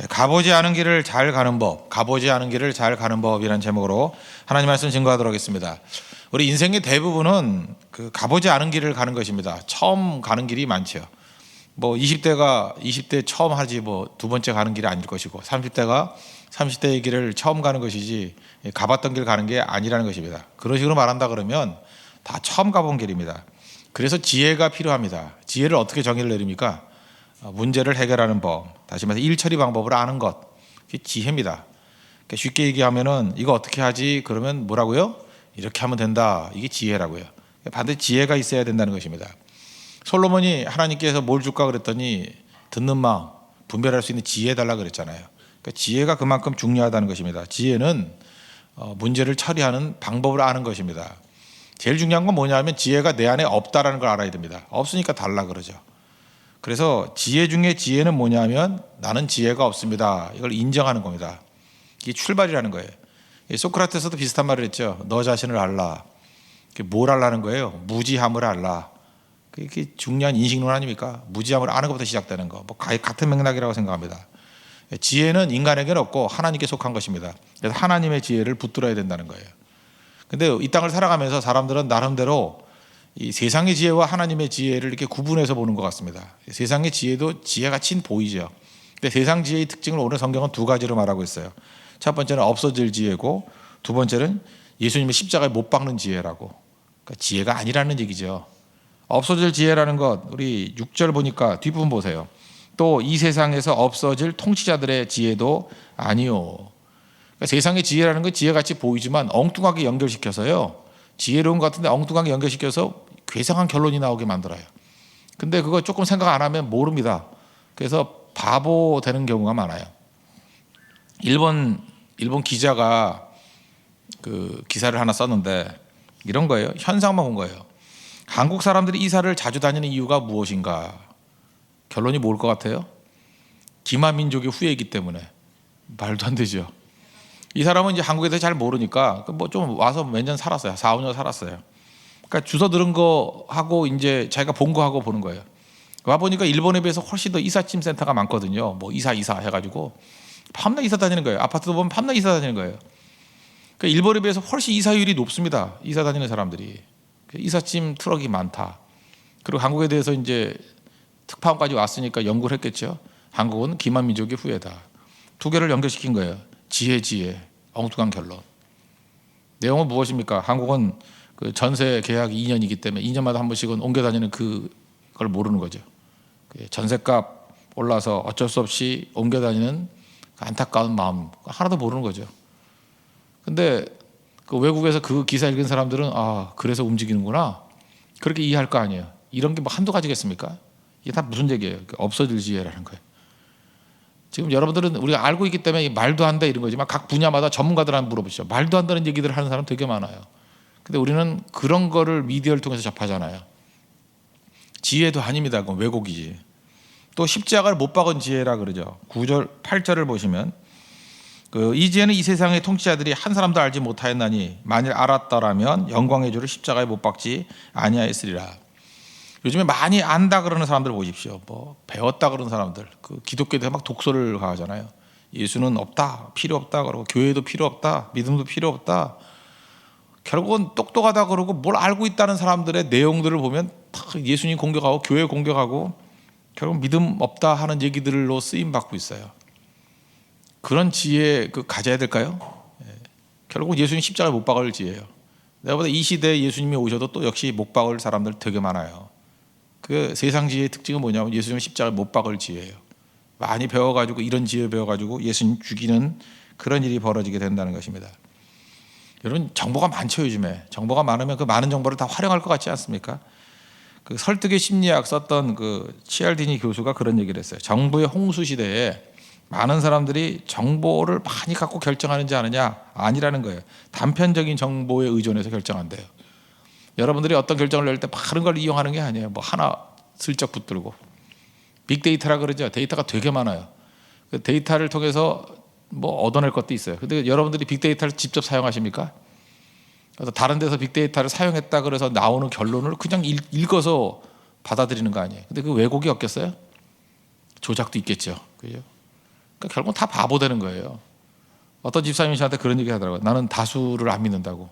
가보지 않은 길을 잘 가는 법, 가보지 않은 길을 잘 가는 법이라는 제목으로 하나님 말씀 증거하도록 하겠습니다. 우리 인생의 대부분은 그 가보지 않은 길을 가는 것입니다. 처음 가는 길이 많죠. 뭐 20대가 20대 처음 하지 뭐 두 번째 가는 길이 아닐 것이고 30대가 30대의 길을 처음 가는 것이지 가봤던 길 가는 게 아니라는 것입니다. 그런 식으로 말한다 그러면 다 처음 가본 길입니다. 그래서 지혜가 필요합니다. 지혜를 어떻게 정의를 내립니까? 문제를 해결하는 법, 다시 말해서 일 처리 방법을 아는 것, 그게 지혜입니다. 그러니까 쉽게 얘기하면은 이거 어떻게 하지? 그러면 뭐라고요? 이렇게 하면 된다. 이게 지혜라고요. 반드시 지혜가 있어야 된다는 것입니다. 솔로몬이 하나님께서 뭘 줄까 그랬더니 듣는 마음, 분별할 수 있는 지혜 달라 그랬잖아요. 그러니까 지혜가 그만큼 중요하다는 것입니다. 지혜는 문제를 처리하는 방법을 아는 것입니다. 제일 중요한 건 뭐냐면 지혜가 내 안에 없다라는 걸 알아야 됩니다. 없으니까 달라 그러죠. 그래서 지혜 중에 지혜는 뭐냐면 나는 지혜가 없습니다. 이걸 인정하는 겁니다. 이게 출발이라는 거예요. 소크라테스도 비슷한 말을 했죠. 너 자신을 알라. 뭘 알라는 거예요? 무지함을 알라. 그게 중요한 인식론 아닙니까? 무지함을 아는 것부터 시작되는 거. 뭐 같은 맥락이라고 생각합니다. 지혜는 인간에게는 없고 하나님께 속한 것입니다. 그래서 하나님의 지혜를 붙들어야 된다는 거예요. 근데 이 땅을 살아가면서 사람들은 나름대로 이 세상의 지혜와 하나님의 지혜를 이렇게 구분해서 보는 것 같습니다. 세상의 지혜도 지혜같이 보이죠. 근데 세상 지혜의 특징을 오늘 성경은 두 가지로 말하고 있어요. 첫 번째는 없어질 지혜고 두 번째는 예수님의 십자가에 못 박는 지혜라고. 그러니까 지혜가 아니라는 얘기죠. 없어질 지혜라는 것 우리 6절 보니까 뒷부분 보세요. 또 이 세상에서 없어질 통치자들의 지혜도 아니요. 그러니까 세상의 지혜라는 건 지혜같이 보이지만 엉뚱하게 연결시켜서요. 지혜로운 것 같은데 엉뚱하게 연결시켜서 괴상한 결론이 나오게 만들어요. 근데 그거 조금 생각 안 하면 모릅니다. 그래서 바보 되는 경우가 많아요. 일본 기자가 그 기사를 하나 썼는데 이런 거예요. 현상만 본 거예요. 한국 사람들이 이사를 자주 다니는 이유가 무엇인가? 결론이 뭘 것 같아요? 기마 민족의 후예이기 때문에. 말도 안 되죠. 이 사람은 이제 한국에 대해서 잘 모르니까 뭐 좀 와서 몇 년 살았어요. 4, 5년 살았어요. 그러니까 주워 들은 거 하고 이제 자기가 본 거 하고 보는 거예요. 와 보니까 일본에 비해서 훨씬 더 이삿짐 센터가 많거든요. 뭐 이사 해가지고 밤낮 이사 다니는 거예요. 아파트도 보면 밤낮 이사 다니는 거예요. 그러니까 일본에 비해서 훨씬 이사율이 높습니다. 이사 다니는 사람들이. 이삿짐 트럭이 많다. 그리고 한국에 대해서 이제 특파원까지 왔으니까 연구를 했겠죠. 한국은 기마 민족의 후예다. 두 개를 연결시킨 거예요. 지혜, 엉뚱한 결론. 내용은 무엇입니까? 한국은 그 전세 계약이 2년이기 때문에 2년마다 한 번씩은 옮겨 다니는 그걸 모르는 거죠. 전세값 올라서 어쩔 수 없이 옮겨 다니는 그 안타까운 마음 하나도 모르는 거죠. 근데 그 외국에서 그 기사 읽은 사람들은 그래서 움직이는구나 그렇게 이해할 거 아니에요. 이런 게 뭐 한두 가지겠습니까? 이게 다 무슨 얘기예요? 없어질 지혜라는 거예요. 지금 여러분들은 우리가 알고 있기 때문에 말도 안 돼 이런 거지만 각 분야마다 전문가들한테 물어보시죠. 말도 안 되는 얘기들을 하는 사람 되게 많아요. 근데 우리는 그런 거를 미디어를 통해서 접하잖아요. 지혜도 아닙니다. 그건 왜곡이지. 또 십자가를 못 박은 지혜라 그러죠. 9절 8절을 보시면 이 지혜는 이 세상의 통치자들이 한 사람도 알지 못하였나니 만일 알았더라면 영광의 주를 십자가에 못 박지 아니하였으리라. 요즘에 많이 안다 그러는 사람들 보십시오. 뭐 배웠다 그러는 사람들, 그 기독교에 막 독서를 가하잖아요. 예수는 없다, 필요 없다 그러고 교회도 필요 없다, 믿음도 필요 없다. 결국은 똑똑하다 그러고 뭘 알고 있다는 사람들의 내용들을 보면 다 예수님 공격하고 교회 공격하고 결국 믿음 없다 하는 얘기들로 쓰임 받고 있어요. 그런 지혜 가져야 될까요? 결국 예수님 십자가에 못 박을 지혜예요. 내가 보다 이 시대에 예수님이 오셔도 또 역시 못 박을 사람들 되게 많아요. 그 세상 지혜의 특징은 뭐냐면 예수님 십자가에 못 박을 지혜예요. 많이 배워가지고 이런 지혜 배워가지고 예수님 죽이는 그런 일이 벌어지게 된다는 것입니다. 여러분 정보가 많죠. 요즘에 정보가 많으면 그 많은 정보를 다 활용할 것 같지 않습니까? 그 설득의 심리학 썼던 그 치알디니 교수가 그런 얘기를 했어요. 정보의 홍수 시대에 많은 사람들이 정보를 많이 갖고 결정하는지 아느냐? 아니라는 거예요. 단편적인 정보에 의존해서 결정한대요. 여러분들이 어떤 결정을 낼 때 다른 걸 이용하는 게 아니에요. 뭐 하나 슬쩍 붙들고. 빅데이터라 그러죠. 데이터가 되게 많아요. 그 데이터를 통해서 뭐 얻어낼 것도 있어요. 근데 여러분들이 빅데이터를 직접 사용하십니까? 그래서 다른 데서 빅데이터를 사용했다 그래서 나오는 결론을 그냥 읽어서 받아들이는 거 아니에요. 근데 그 왜곡이 없겠어요? 조작도 있겠죠. 그죠? 그러니까 결국 다 바보 되는 거예요. 어떤 집사님이 저한테 그런 얘기 하더라고요. 나는 다수를 안 믿는다고.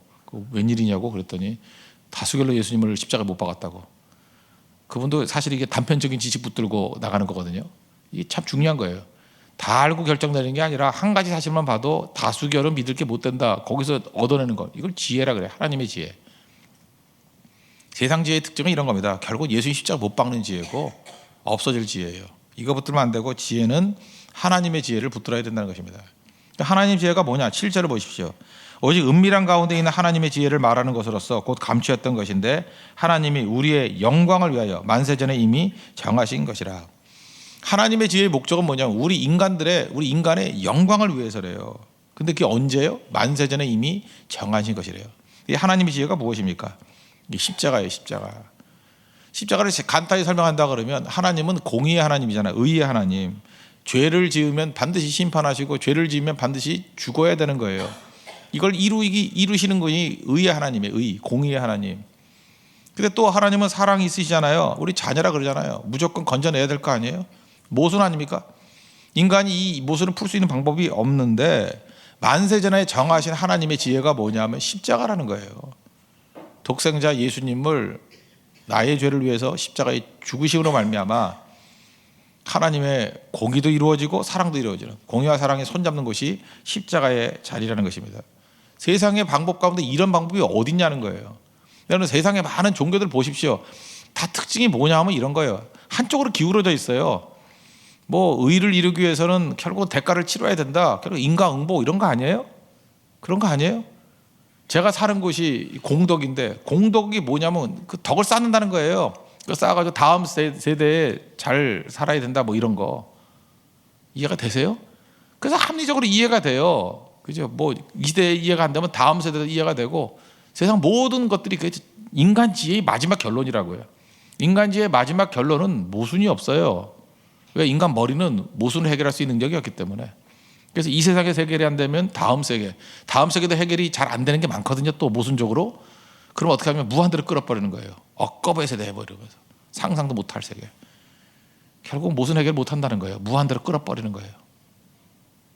웬일이냐고 그랬더니 다수결로 예수님을 십자가에 못 박았다고. 그분도 사실 이게 단편적인 지식 붙들고 나가는 거거든요. 이게 참 중요한 거예요. 다 알고 결정내는 게 아니라 한 가지 사실만 봐도 다수결은 믿을 게 못 된다. 거기서 얻어내는 것. 이걸 지혜라 그래요. 하나님의 지혜. 세상 지혜의 특징은 이런 겁니다. 결국 예수님 십자가 못 박는 지혜고 없어질 지혜예요. 이거 붙들면 안 되고 지혜는 하나님의 지혜를 붙들어야 된다는 것입니다. 하나님 지혜가 뭐냐? 7절을 보십시오. 오직 은밀한 가운데 있는 하나님의 지혜를 말하는 것으로서 곧 감추었던 것인데 하나님이 우리의 영광을 위하여 만세전에 이미 정하신 것이라. 하나님의 지혜의 목적은 뭐냐면 우리 인간의 영광을 위해서래요. 근데 그게 언제요? 만세전에 이미 정하신 것이래요. 이 하나님의 지혜가 무엇입니까? 이게 십자가예요. 십자가를 간단히 설명한다 그러면 하나님은 공의의 하나님이잖아요. 의의 하나님. 죄를 지으면 반드시 심판하시고 죄를 지으면 반드시 죽어야 되는 거예요. 이걸 이루시는 분이 의의 하나님이에요. 공의의 하나님. 근데 또 하나님은 사랑이 있으시잖아요. 우리 자녀라 그러잖아요. 무조건 건져내야 될 거 아니에요? 모순 아닙니까? 인간이 이 모순을 풀 수 있는 방법이 없는데 만세전에 정하신 하나님의 지혜가 뭐냐면 십자가라는 거예요. 독생자 예수님을 나의 죄를 위해서 십자가에 죽으심으로 말미암아 하나님의 공의도 이루어지고 사랑도 이루어지는, 공의와 사랑이 손잡는 것이 십자가의 자리라는 것입니다. 세상의 방법 가운데 이런 방법이 어디 있냐는 거예요. 여러분 세상의 많은 종교들 보십시오. 다 특징이 뭐냐 하면 이런 거예요. 한쪽으로 기울어져 있어요. 뭐 의를 이루기 위해서는 결국 대가를 치러야 된다. 결국 인과응보 이런 거 아니에요? 그런 거 아니에요? 제가 사는 곳이 공덕인데 공덕이 뭐냐면 그 덕을 쌓는다는 거예요. 쌓아가지고 다음 세대에 잘 살아야 된다 뭐 이런 거. 이해가 되세요? 그래서 합리적으로 이해가 돼요. 그죠? 뭐 이 세대에 이해가 안 되면 다음 세대도 이해가 되고 세상 모든 것들이 인간 지혜의 마지막 결론이라고요. 인간 지혜의 마지막 결론은 모순이 없어요. 왜? 인간 머리는 모순을 해결할 수 있는 능력이 없기 때문에. 그래서 이 세상에서 해결이 안 되면 다음 세계도 해결이 잘 안 되는 게 많거든요. 또 모순적으로. 그럼 어떻게 하면 무한대로 끌어버리는 거예요. 억겁의 세대 해버리면서 상상도 못할 세계. 결국 모순 해결 못한다는 거예요. 무한대로 끌어버리는 거예요.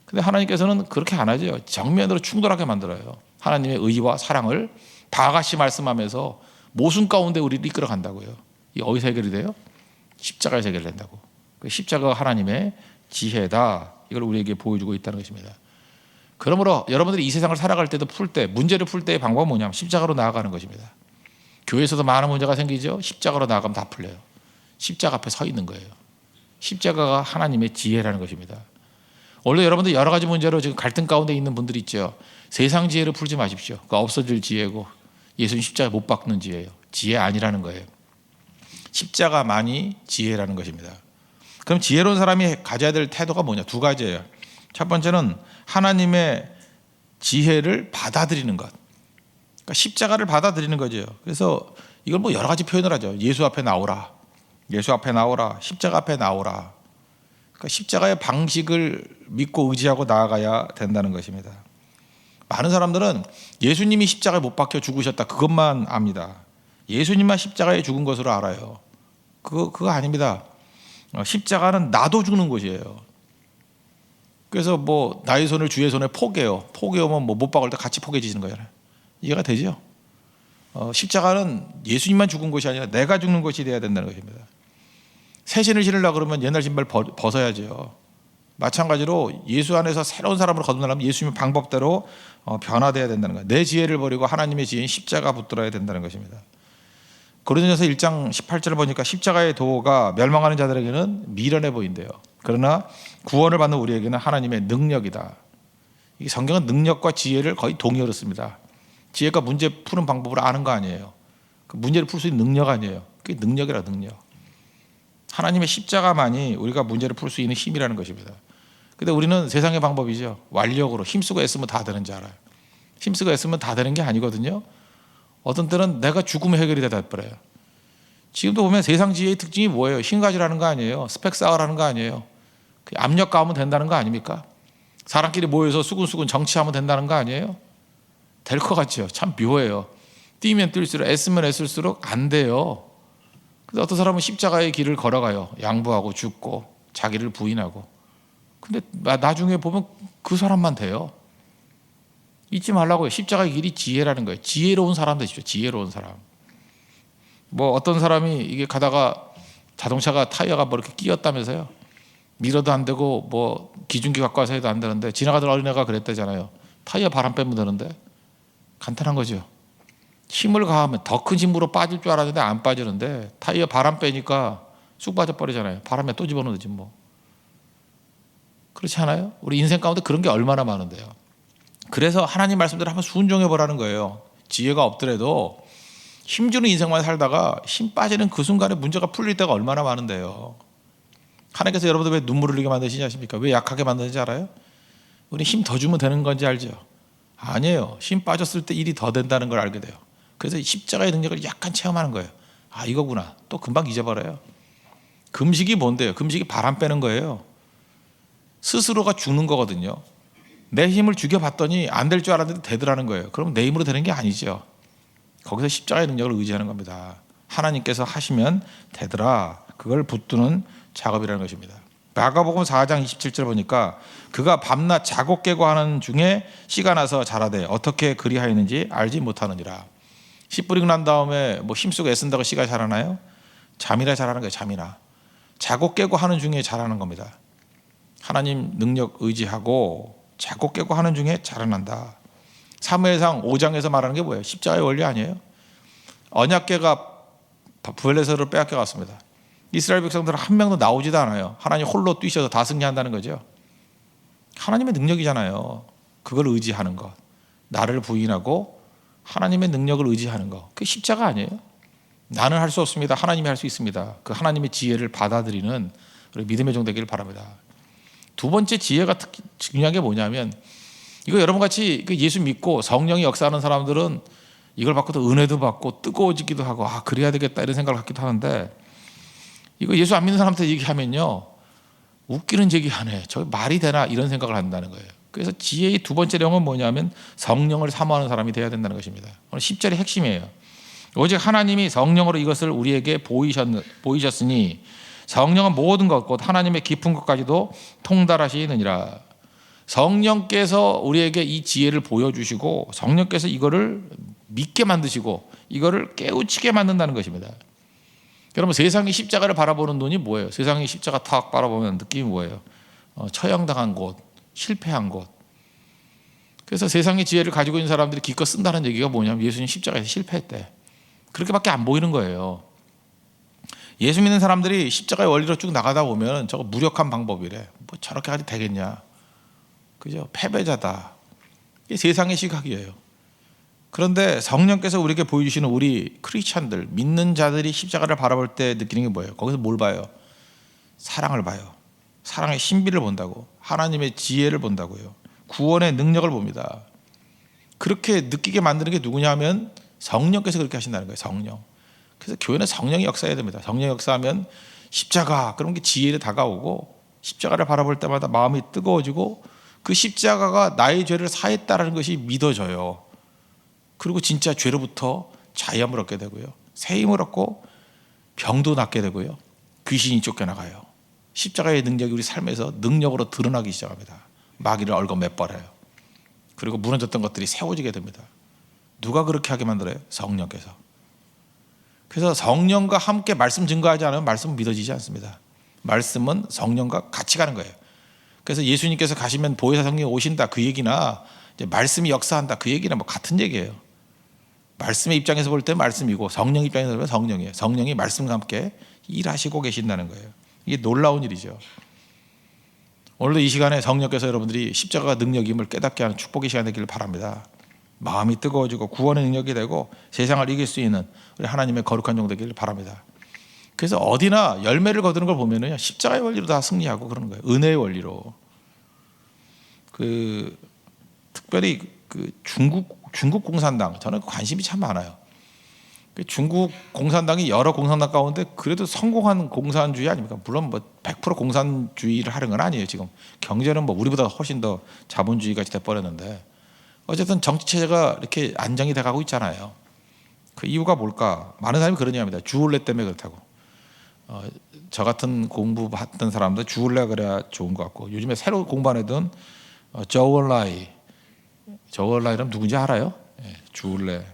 근데 하나님께서는 그렇게 안 하죠. 정면으로 충돌하게 만들어요. 하나님의 의와 사랑을 다 같이 말씀하면서 모순 가운데 우리를 이끌어간다고요. 이 어디서 해결이 돼요? 십자가에서 해결된다고. 십자가가 하나님의 지혜다. 이걸 우리에게 보여주고 있다는 것입니다. 그러므로 여러분들이 이 세상을 살아갈 때도 문제를 풀 때의 방법은 뭐냐면 십자가로 나아가는 것입니다. 교회에서도 많은 문제가 생기죠. 십자가로 나아가면 다 풀려요. 십자가 앞에 서 있는 거예요. 십자가가 하나님의 지혜라는 것입니다. 원래 여러분들 여러 가지 문제로 지금 갈등 가운데 있는 분들이 있죠. 세상 지혜를 풀지 마십시오. 그거 없어질 지혜고 예수님 십자가 못 박는 지혜예요. 지혜 아니라는 거예요. 십자가만이 지혜라는 것입니다. 그럼 지혜로운 사람이 가져야 될 태도가 뭐냐? 두 가지예요. 첫 번째는 하나님의 지혜를 받아들이는 것. 그러니까 십자가를 받아들이는 거죠. 그래서 이걸 뭐 여러 가지 표현을 하죠. 예수 앞에 나오라. 예수 앞에 나오라. 십자가 앞에 나오라. 그러니까 십자가의 방식을 믿고 의지하고 나아가야 된다는 것입니다. 많은 사람들은 예수님이 십자가에 못 박혀 죽으셨다. 그것만 압니다. 예수님만 십자가에 죽은 것으로 알아요. 그거 아닙니다. 십자가는 나도 죽는 것이에요. 그래서 뭐 나의 손을 주의 손에 포개요. 포개오면 뭐 못 박을 때 같이 포개지는 거잖아요. 이해가 되죠? 십자가는 예수님만 죽은 것이 아니라 내가 죽는 것이 되어야 된다는 것입니다. 새 신을 신으려고 그러면 옛날 신발 벗어야죠. 마찬가지로 예수 안에서 새로운 사람으로 거듭나려면 예수님의 방법대로 변화되어야 된다는 거예요. 내 지혜를 버리고 하나님의 지혜인 십자가 붙들어야 된다는 것입니다. 고린도전서 1장 18절을 보니까 십자가의 도가 멸망하는 자들에게는 미련해 보인대요. 그러나 구원을 받는 우리에게는 하나님의 능력이다. 이 성경은 능력과 지혜를 거의 동의어로 씁니다. 지혜가 문제 푸는 방법을 아는 거 아니에요. 그 문제를 풀 수 있는 능력 아니에요. 그게 능력이라 능력. 하나님의 십자가만이 우리가 문제를 풀 수 있는 힘이라는 것입니다. 근데 우리는 세상의 방법이죠. 완력으로 힘쓰고 애쓰면 다 되는 줄 알아요. 힘쓰고 애쓰면 다 되는 게 아니거든요. 어떤 때는 내가 죽으면 해결이 돼버려요. 지금도 보면 세상 지혜의 특징이 뭐예요? 힘 가지라는 거 아니에요. 스펙 쌓으라는 거 아니에요. 압력 가하면 된다는 거 아닙니까? 사람끼리 모여서 수근수근 정치하면 된다는 거 아니에요? 될 것 같죠. 참 묘해요. 뛰면 뛸수록 애쓰면 애쓸수록 안 돼요. 근데 어떤 사람은 십자가의 길을 걸어가요. 양보하고 죽고 자기를 부인하고. 근데 나중에 보면 그 사람만 돼요. 잊지 말라고요. 십자가의 길이 지혜라는 거예요. 지혜로운 사람 되십시오. 지혜로운 사람. 뭐 어떤 사람이 이게 가다가 자동차가 타이어가 뭐 이렇게 끼었다면서요. 밀어도 안 되고 뭐 기중기 갖고 와서 해도 안 되는데 지나가던 어린애가 그랬다잖아요. 타이어 바람 빼면 되는데. 간단한 거죠. 힘을 가하면 더 큰 힘으로 빠질 줄 알았는데 안 빠지는데 타이어 바람 빼니까 쑥 빠져버리잖아요. 바람에 또 집어넣지 뭐. 그렇지 않아요? 우리 인생 가운데 그런 게 얼마나 많은데요. 그래서 하나님 말씀대로 한번 순종해 보라는 거예요. 지혜가 없더라도 힘주는 인생만 살다가 힘 빠지는 그 순간에 문제가 풀릴 때가 얼마나 많은데요. 하나님께서 여러분들 왜 눈물을 흘리게 만드시지 않습니까? 왜 약하게 만드는지 알아요? 우리 힘 더 주면 되는 건지 알죠? 아니에요. 힘 빠졌을 때 일이 더 된다는 걸 알게 돼요. 그래서 십자가의 능력을 약간 체험하는 거예요. 아, 이거구나. 또 금방 잊어버려요. 금식이 뭔데요? 금식이 바람 빼는 거예요. 스스로가 죽는 거거든요. 내 힘을 죽여봤더니 안 될 줄 알았는데 되더라는 거예요. 그럼 내 힘으로 되는 게 아니죠. 거기서 십자가의 능력을 의지하는 겁니다. 하나님께서 하시면 되더라. 그걸 붙드는 작업이라는 것입니다. 마가복음 4장 27절 보니까 그가 밤낮 자고 깨고 하는 중에 씨가 나서 자라되 어떻게 그리하였는지 알지 못하느니라. 씨 뿌리고 난 다음에 뭐 힘쓰고 애쓴다고 씨가 자라나요? 잠이나 자라는 거예요. 잠이나. 자고 깨고 하는 중에 자라는 겁니다. 하나님 능력 의지하고 자고 깨고 하는 중에 자라난다. 사무엘상 5장에서 말하는 게 뭐예요? 십자가의 원리 아니에요? 언약궤가 블레셋으로 빼앗겨 갔습니다. 이스라엘 백성들은 한 명도 나오지도 않아요. 하나님 홀로 뛰셔서 다 승리한다는 거죠. 하나님의 능력이잖아요. 그걸 의지하는 것. 나를 부인하고 하나님의 능력을 의지하는 것. 그게 십자가 아니에요? 나는 할 수 없습니다. 하나님이 할 수 있습니다. 그 하나님의 지혜를 받아들이는 믿음의 종 되기를 바랍니다. 두 번째 지혜가 특히 중요한 게 뭐냐면 이거 여러분같이 예수 믿고 성령이 역사하는 사람들은 이걸 받고 또 은혜도 받고 뜨거워지기도 하고 아 그래야 되겠다 이런 생각을 갖기도 하는데 이거 예수 안 믿는 사람한테 얘기하면요 웃기는 얘기하네 저 말이 되나 이런 생각을 한다는 거예요. 그래서 지혜의 두 번째 내용은 뭐냐면 성령을 사모하는 사람이 돼야 된다는 것입니다. 오늘 10절의 핵심이에요. 오직 하나님이 성령으로 이것을 우리에게 보이셨으니 성령은 모든 것 곧 하나님의 깊은 것까지도 통달하시느니라. 성령께서 우리에게 이 지혜를 보여주시고 성령께서 이거를 믿게 만드시고 이거를 깨우치게 만든다는 것입니다. 여러분 세상이 십자가를 바라보는 눈이 뭐예요? 세상이 십자가 탁 바라보면 느낌이 뭐예요? 처형당한 곳, 실패한 곳. 그래서 세상의 지혜를 가지고 있는 사람들이 기껏 쓴다는 얘기가 뭐냐면 예수님 십자가에서 실패했대. 그렇게밖에 안 보이는 거예요. 예수 믿는 사람들이 십자가의 원리로 쭉 나가다 보면 저거 무력한 방법이래. 뭐 저렇게 가도 되겠냐? 그죠? 패배자다. 이게 세상의 시각이에요. 그런데 성령께서 우리에게 보여주시는 우리 크리스찬들, 믿는 자들이 십자가를 바라볼 때 느끼는 게 뭐예요? 거기서 뭘 봐요? 사랑을 봐요. 사랑의 신비를 본다고. 하나님의 지혜를 본다고요. 구원의 능력을 봅니다. 그렇게 느끼게 만드는 게 누구냐 하면 성령께서 그렇게 하신다는 거예요. 성령. 그래서 교회는 성령이 역사해야 됩니다. 성령이 역사하면 십자가 그런 게 지혜로 다가오고 십자가를 바라볼 때마다 마음이 뜨거워지고 그 십자가가 나의 죄를 사했다는 것이 믿어져요. 그리고 진짜 죄로부터 자유함을 얻게 되고요. 새 힘을 얻고 병도 낫게 되고요. 귀신이 쫓겨나가요. 십자가의 능력이 우리 삶에서 능력으로 드러나기 시작합니다. 마귀를 얽어매버려요. 그리고 무너졌던 것들이 세워지게 됩니다. 누가 그렇게 하게 만들어요? 성령께서. 그래서 성령과 함께 말씀 증거하지 않으면 말씀은 믿어지지 않습니다. 말씀은 성령과 같이 가는 거예요. 그래서 예수님께서 가시면 보혜사 성령이 오신다 그 얘기나 이제 말씀이 역사한다 그 얘기는 뭐 같은 얘기예요. 말씀의 입장에서 볼 때 말씀이고 성령 입장에서 보면 성령이에요. 성령이 말씀과 함께 일하시고 계신다는 거예요. 이게 놀라운 일이죠. 오늘도 이 시간에 성령께서 여러분들이 십자가가 능력임을 깨닫게 하는 축복의 시간 되기를 바랍니다. 마음이 뜨거워지고 구원의 능력이 되고 세상을 이길 수 있는 우리 하나님의 거룩한 종 되기를 바랍니다. 그래서 어디나 열매를 거두는 걸 보면은 십자가의 원리로 다 승리하고 그러는 거예요. 은혜의 원리로. 특별히 중국 공산당 저는 관심이 참 많아요. 중국 공산당이 여러 공산당 가운데 그래도 성공한 공산주의 아닙니까? 물론 뭐 100% 공산주의를 하는 건 아니에요. 지금 경제는 뭐 우리보다 훨씬 더 자본주의 같이 돼버렸는데 어쨌든 정치 체제가 이렇게 안정이 돼가고 있잖아요. 그 이유가 뭘까? 많은 사람이 그런 얘기합니다. 주올레 때문에 그렇다고. 저 같은 공부 받던 사람들 주울레 그래야 좋은 것 같고, 요즘에 새로 공부한 애들은 저울라이라면 누군지 알아요? 예, 주울레.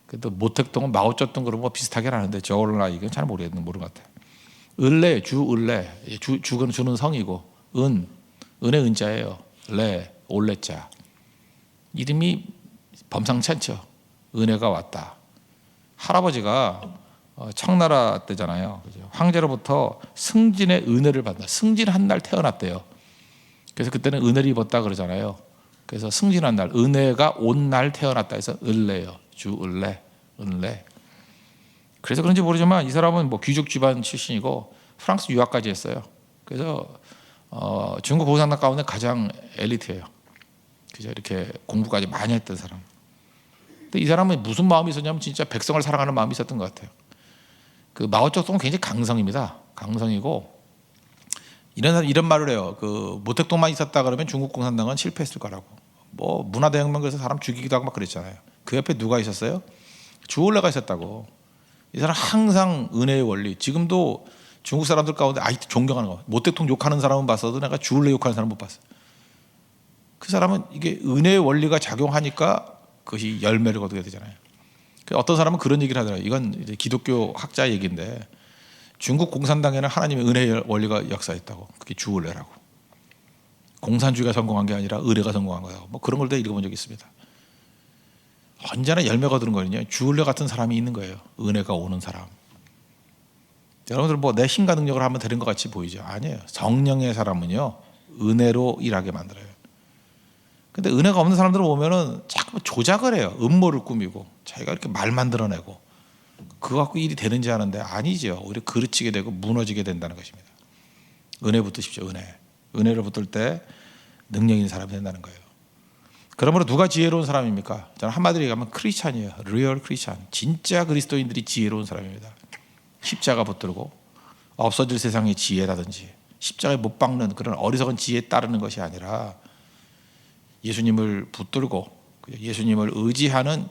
그래도 모택동은 마오쩌둥 그런 거 비슷하게 하는데 저울라이 이건 잘 모르는 것 같아요. 을레, 주을레. 주는 주는 성이고, 은의 은자예요. 레, 올레자. 이름이 범상치 않죠. 은혜가 왔다. 할아버지가 청나라 때잖아요. 황제로부터 승진의 은혜를 받는다. 승진한 날 태어났대요. 그래서 그때는 은혜를 입었다 그러잖아요. 그래서 승진한 날, 은혜가 온 날 태어났다 해서 을레요. 주을레, 은레. 그래서 그런지 모르지만 이 사람은 뭐 귀족 집안 출신이고 프랑스 유학까지 했어요. 그래서 중국 공산당 가운데 가장 엘리트예요. 그죠? 이렇게 공부까지 많이 했던 사람. 근데 이 사람은 무슨 마음이 있었냐면 진짜 백성을 사랑하는 마음이 있었던 것 같아요. 그 마오쩌둥은 굉장히 강성입니다. 강성이고 이런 말을 해요. 그 모택동만 있었다 그러면 중국 공산당은 실패했을 거라고. 뭐 문화대혁명 그래서 사람 죽이기도 하고 막 그랬잖아요. 그 옆에 누가 있었어요? 주울레가 있었다고. 이 사람 항상 은혜의 원리. 지금도 중국 사람들 가운데 아직도 존경하는 거. 모택동 욕하는 사람은 봤어도 내가 주울레 욕하는 사람은 못 봤어. 그 사람은 이게 은혜의 원리가 작용하니까 그것이 열매를 거두게 되잖아요. 어떤 사람은 그런 얘기를 하더라고요. 이건 이제 기독교 학자 얘기인데 중국 공산당에는 하나님의 은혜의 원리가 역사했다고. 그게 주울레라고. 공산주의가 성공한 게 아니라 의례가 성공한 거예요. 뭐 그런 걸 다 읽어본 적이 있습니다. 언제나 열매가 거두는 거는요. 주울레 같은 사람이 있는 거예요. 은혜가 오는 사람. 여러분들 뭐 내 힘과 능력을 하면 되는 것 같이 보이죠? 아니에요. 성령의 사람은요. 은혜로 일하게 만들어요. 근데 은혜가 없는 사람들을 보면은 자꾸 조작을 해요. 음모를 꾸미고 자기가 이렇게 말 만들어내고 그거 갖고 일이 되는지 하는데 아니죠. 오히려 그르치게 되고 무너지게 된다는 것입니다. 은혜 붙으십시오. 은혜를 붙들 때 능력 있는 사람이 된다는 거예요. 그러므로 누가 지혜로운 사람입니까? 저는 한마디로 얘기하면 크리스찬이에요. 리얼 크리스찬. 진짜 그리스도인들이 지혜로운 사람입니다. 십자가 붙들고 없어질 세상의 지혜라든지 십자가에 못 박는 그런 어리석은 지혜에 따르는 것이 아니라 예수님을 붙들고 예수님을 의지하는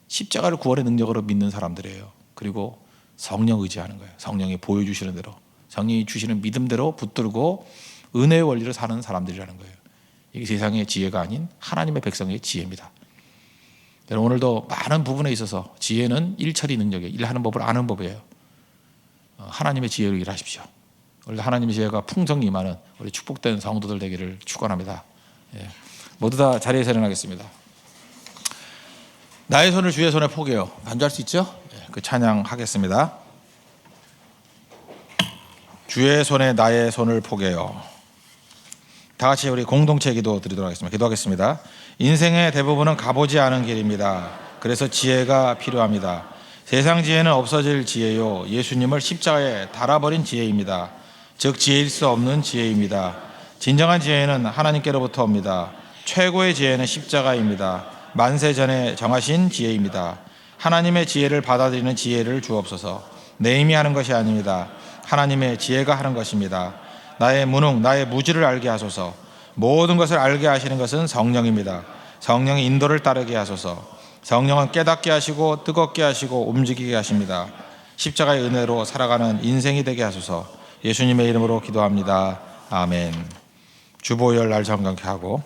십자가를 구원의 능력으로 믿는 사람들이에요. 그리고 성령 의지하는 거예요. 성령이 보여주시는 대로, 성령이 주시는 믿음대로 붙들고 은혜의 원리를 사는 사람들이라는 거예요. 이게 세상의 지혜가 아닌 하나님의 백성의 지혜입니다. 여러분 오늘도 많은 부분에 있어서 지혜는 일처리 능력이에요. 일하는 법을 아는 법이에요. 하나님의 지혜로 일하십시오. 오늘도 하나님의 지혜가 풍성히 임하는 우리 축복된 성도들 되기를 축원합니다. 예. 모두 다 자리에서 일어나겠습니다. 나의 손을 주의 손에 포개요. 반주할 수 있죠? 그 찬양 하겠습니다. 주의 손에 나의 손을 포개요. 다 같이 우리 공동체 기도 드리도록 하겠습니다. 기도하겠습니다. 인생의 대부분은 가보지 않은 길입니다. 그래서 지혜가 필요합니다. 세상 지혜는 없어질 지혜요, 예수님을 십자가에 달아버린 지혜입니다. 즉 지혜일 수 없는 지혜입니다. 진정한 지혜는 하나님께로부터 옵니다. 최고의 지혜는 십자가입니다. 만세 전에 정하신 지혜입니다. 하나님의 지혜를 받아들이는 지혜를 주옵소서. 내 힘이 하는 것이 아닙니다. 하나님의 지혜가 하는 것입니다. 나의 무능, 나의 무지를 알게 하소서. 모든 것을 알게 하시는 것은 성령입니다. 성령의 인도를 따르게 하소서. 성령은 깨닫게 하시고 뜨겁게 하시고 움직이게 하십니다. 십자가의 은혜로 살아가는 인생이 되게 하소서. 예수님의 이름으로 기도합니다. 아멘. 주보열 날 정경케 하고